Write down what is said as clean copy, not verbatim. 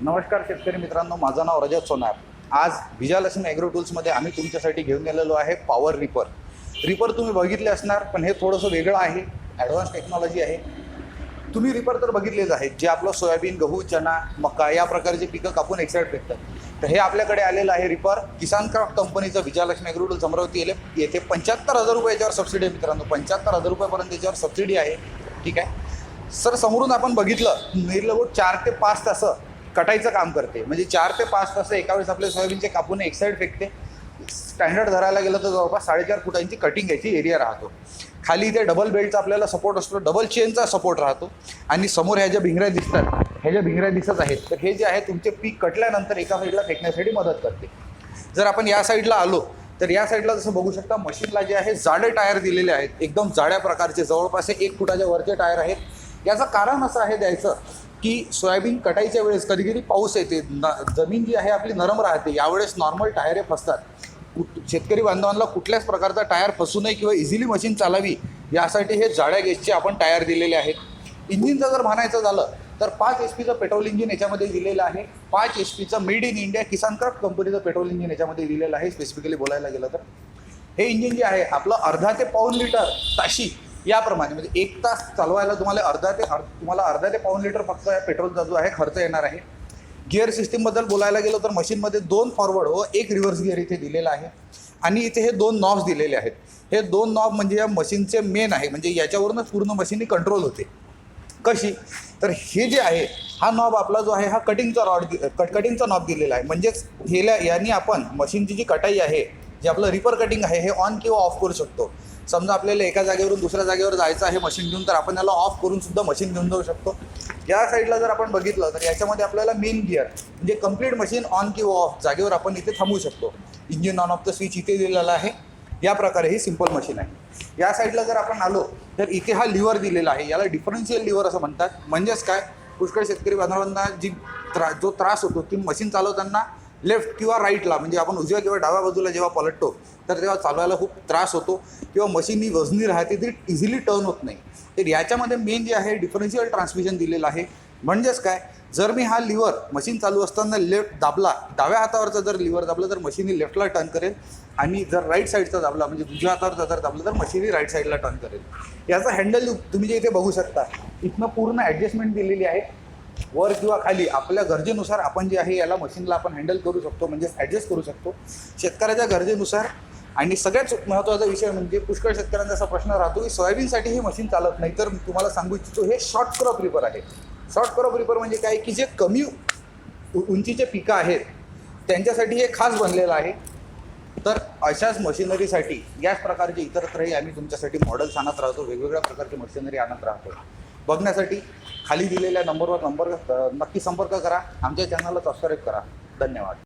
नमस्कार शेतकरी मित्रांनो, माझं नाव रजत सोनार। आज विजयलक्ष्मी ॲग्रो टूल्समध्ये आम्ही तुमच्यासाठी घेऊन आलेलो आहे पॉवर रिपर तुम्ही बघितले असणार, पण हे थोडंसं वेगळं आहे, ॲडव्हान्स टेक्नॉलॉजी आहे। तुम्ही रिपर तर बघितलेच आहेत, जे आपलं सोयाबीन, गहू, चना, मका या प्रकारचे पिकं कापून एक्साईड फेकतात। तर हे आपल्याकडे आलेलं आहे रिपर किसान क्राफ्ट कंपनीचं विजयलक्ष्मी ॲग्रो टूल्स अमरावती येथे 75,000 रुपये याच्यावर सबसिडी आहे मित्रांनो, 75,000 रुपयापर्यंत याच्यावर सबसिडी आहे। ठीक आहे सर, समोरून आपण बघितलं निर्लवोट 4 ते 5 तास कटाईचं काम करते, म्हणजे 4 ते 5 तास एका वेळेस आपल्या सोयाबीनचे कापून एक साईड फेकते। स्टँडर्ड धरायला गेलं तर जवळपास 4.5 फुटांची कटिंग याची एरिया राहतो। खाली इथे डबल बेल्टचा आपल्याला सपोर्ट असतो, डबल चेनचा सपोर्ट राहतो। आणि समोर ह्या ज्या भिंगऱ्या दिसतात, ह्या ज्या भिंगऱ्या दिसत आहेत, तर हे जे आहे तुमचे पीक कटल्यानंतर एका साईडला फेकण्यासाठी मदत करते। जर आपण या साईडला आलो तर या साईडला जसं बघू शकता, मशीनला जे आहे जाडे टायर दिलेले आहेत, एकदम जाड्या प्रकारचे, जवळपास 1 फुटाच्या वरचे टायर आहेत। याचं कारण असं आहे द्यायचं की सोयाबीन कटाईच्या वेळेस कधी कधी पाऊस येते, जमीन जी आहे आपली नरम राहते, यावेळेस नॉर्मल टायरे फसतात। शेतकरी बांधवांना कुठल्याच प्रकारचा टायर फसू नये किंवा इझिली मशीन चालावी यासाठी हे जाड्या गेजचे आपण टायर दिलेले आहेत। इंजिनचं जर म्हणायचं झालं तर 5 HP पेट्रोल इंजिन याच्यामध्ये दिलेलं आहे। 5 HP made in India Kisan craft कंपनीचं पेट्रोल इंजिन याच्यामध्ये दिलेलं आहे। स्पेसिफिकली बोलायला गेलं तर हे इंजिन जे आहे आपलं अर्धा ते पाऊण लिटर ताशी याप्रमाणे, म्हणजे 1 तास चालवायला तुम्हाला अर्धा ते पाऊण लिटर फक्त पेट्रोलचा जो आहे खर्च येणार आहे। गिअर सिस्टीमबद्दल बोलायला गेलो तर मशीनमध्ये 2 फॉरवर्ड व 1 रिव्हर्स गिअर इथे दिलेला आहे। आणि इथे हे 2 नॉब्स दिलेले आहेत। हे 2 नॉब म्हणजे या मशीनचे मेन आहे, म्हणजे याच्यावरूनच पूर्ण मशीन कंट्रोल होते। कशी तर हे जे आहे, हा नॉब आपला जो आहे हा कटिंगचा नॉब दिलेला आहे, म्हणजेच यानी आपण मशीनची जी कटाई आहे, जे आपलं रिपर कटिंग आहे, हे ऑन किंवा ऑफ करू शकतो। समजा आपल्याला एका जागेवरून दुसऱ्या जागेवर जायचं आहे मशीन घेऊन, तर आपण याला ऑफ करून सुद्धा मशीन घेऊन जाऊ शकतो। या साईडला जर आपण बघितलं तर याच्यामध्ये आपल्याला मेन गिअर म्हणजे कंप्लीट मशीन ऑन किंवा ऑफ जागेवर आपण इथे थांबवू शकतो। Engine on off the switch इथे दिलेला आहे। या प्रकारे ही सिंपल मशीन आहे। या साईडला जर आपण आलो तर इथे हा लिव्हर दिलेला आहे, याला डिफरन्शियल लिव्हर असं म्हणतात। म्हणजेच काय, पुष्कळ शेतकरी बांधवांना जो त्रास होतो की मशीन चालवताना लेफ्ट किंवा राईटला, म्हणजे आपण उजव्या किंवा डाव्या बाजूला जेव्हा पलटतो तर तेव्हा चालवायला खूप त्रास होतो किंवा मशीन ही वजनी राहते, ती इझिली टर्न होत नाही। तर याच्यामध्ये मेन जे आहे डिफरन्शियल ट्रान्समिशन दिलेलं आहे। म्हणजेच काय, जर मी हा लिव्हर मशीन चालू असताना लेफ्ट दाबला, डाव्या हातावरचा जर लिव्हर दाबला तर मशीन ही लेफ्टला टर्न करेल, आणि जर राईट साईडचा दाबला म्हणजे उजव्या हातावरचा जर दाबला तर मशीन ही राईट साईडला टर्न करेल। याचा हँडल तुम्ही जे इथे बघू शकता, इथनं पूर्ण ॲडजस्टमेंट दिलेली आहे। वर किंवा खाली आपल्या गरजेनुसार आपण जे आहे याला मशीनला आपण हँडल करू शकतो, म्हणजे ॲडजस्ट करू शकतो शेतकऱ्याच्या गरजेनुसार। आणि सगळ्यात महत्त्वाचा विषय म्हणजे पुष्कळ शेतकऱ्यांचा असा प्रश्न राहतो की सोयाबीनसाठी ही मशीन चालत नाही, तर तुम्हाला सांगू इच्छितो हे शॉर्ट क्रॉप रिपर आहे। शॉर्ट क्रॉप रिपर म्हणजे काय की जे कमी उंचीचे पिकं आहेत त्यांच्यासाठी हे खास बनलेलं आहे। तर अशाच मशिनरीसाठी याच प्रकारचे इतरत्रही आम्ही तुमच्यासाठी मॉडेल्स आणत राहतो, वेगवेगळ्या प्रकारची मशिनरी आणत राहतो। बघण्यासाठी खाली दिलेल्या नंबरवर नक्की संपर्क करा, आमच्या चॅनलला सबस्क्राईब करा। धन्यवाद।